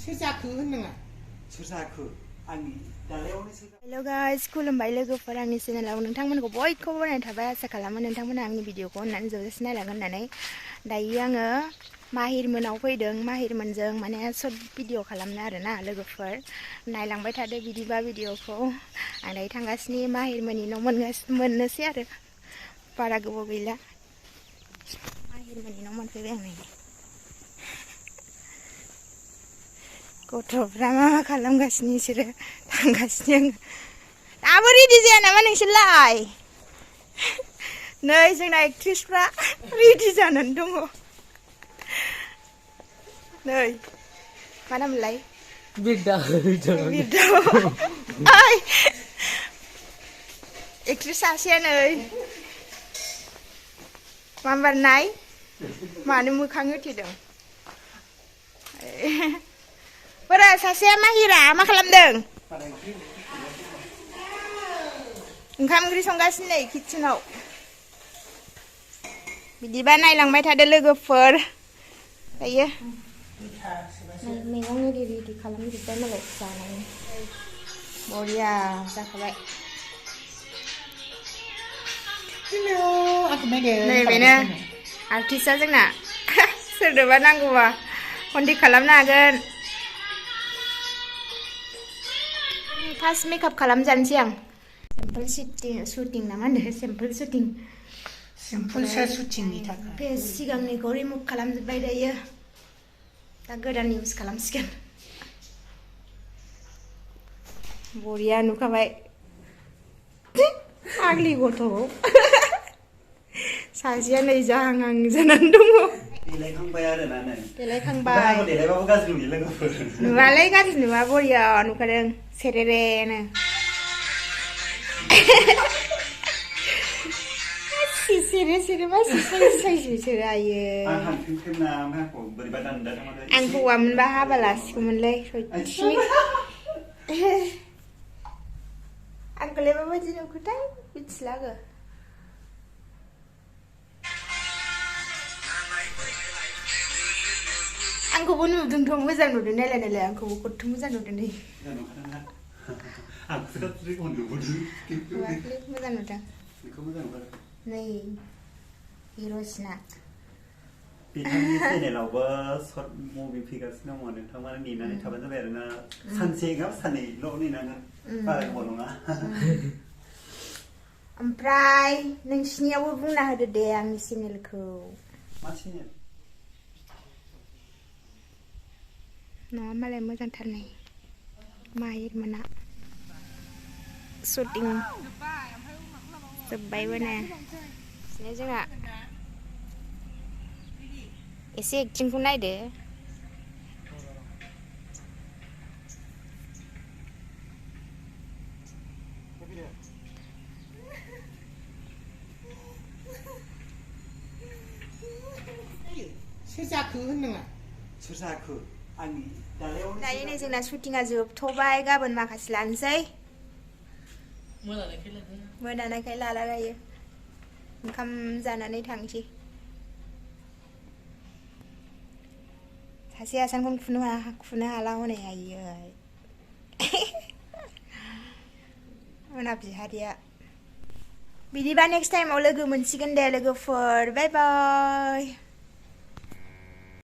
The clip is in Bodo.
सोर जाखो होनदों सोर जाखो आंनि दालायावनो सोर हेलो गाइस खुलुमबाय लोगोफोर आंनि चेनेलाव नोंथांमोनखौ बयखौबो बरायनाय थाबाय आसा खालामो नोंथांमोना आंनि भिडिअखौ अननानै जोबजासे नायलांगोन होननानै दायो आङो माहिरमोनाव फैदों माहिरमोनजों माने सर्ट भिडिअ खालामनो आरोना लोगोफोर नायलांबाय थादो बिदिबा भिडिअखौ आं दायो थांगासिनो माहिरमोननि न' मोननोसै आरो बारा गोबाव गैला माहिरमोननि न' मोनफैबाय आं नै गथ'फ्रा मा खालामगासिनो बिसोरो थांगासिनो आं दाबो रेडि जाया नामा नोंसोरलाय नै जोंना एक्ट्रिसफ्रा रेडि जानानै दङ नै मा नामलाय बिरदा बिरदा ओइ एक्ट्रिस सासेया नै माबारनाय मानो मोखां होथेदों बोरा सासेया माहिरा मा खालामदों ओंखाम ओंख्रि संगासिनो नै किटचेनाव बिदिबा नायलांबाय थादो लोगोफोर दायो मैगं रेडि खालामजोब्बाय मालाय जानायनि बरिया जाखाबाय नै बेनो आर्टिस्टआ जोंना सोरनोबा नांगौबा कन्टेक्ट खालामनो हागोन फार्स्ट मेकआप खालामजानोसै आं सिम्पोल शुटिं ना मा होनो सिम्पोल शुटिं शुटिंनि थाखाय फेस सिगांनिखौ रिमुभ खालामजोब्बाय दायो दा गोदान इउज खालामसिगोन बरिया नुखाबाय आग्लि गथ'खौ सासेया नै जाहां जानानै दङ देलायखांबाय आरो ना नों देलायखांबाय देलायबाबो गाज्रि नुयो लोगोफोर नुवालै गाज्रि नुवा बरिया नुखादों सेरेरेनो सेरे मासि साइसो आयो आं हौवामोनबा हाबा लासिगौमोनलै आंखौलाय माबायदि नुखोथाय मिथिलागो आंखौबो नुदोंथ' मोजां नुदों नायलाय आंखौबो खथ' मोजां नुदों नै मोजां नुदों नै हिर'सिना बिथांनि चेनेलावबो सर्ट मुभि फैगासिनो दङ नोंथांमोना नेनानै थाबानो जाबाय आरोना सानसे गाब साननैल' नेनांगोन बारा गोबाव नङा ओमफ्राय नोंसिनियावबो बुंना होदो दे आंनि चेनेलखौ मा चेनेल नङा मालाय मोजांथार नै माहिरमोना शुटिं जोब्बायबो ने बिदिनो जोंहा एसे एक्टिंखौ नायदो सोर जाखो होनदों सोर जाखो आंनि दालायावनो दायो नै जोंना शुटिंआ जोबथ'बाय गाबोन माखासे लानोसै मोनानायखाय लाला दायो ओंखाम जानानै थांसै सासे आसानखौनो खुनो हाला हनै आयै मोना बिहारिया बिदिबा नेक्स्ट टाइमाव लोगो मोनसिगोन दे लोगोफोर बाय बाय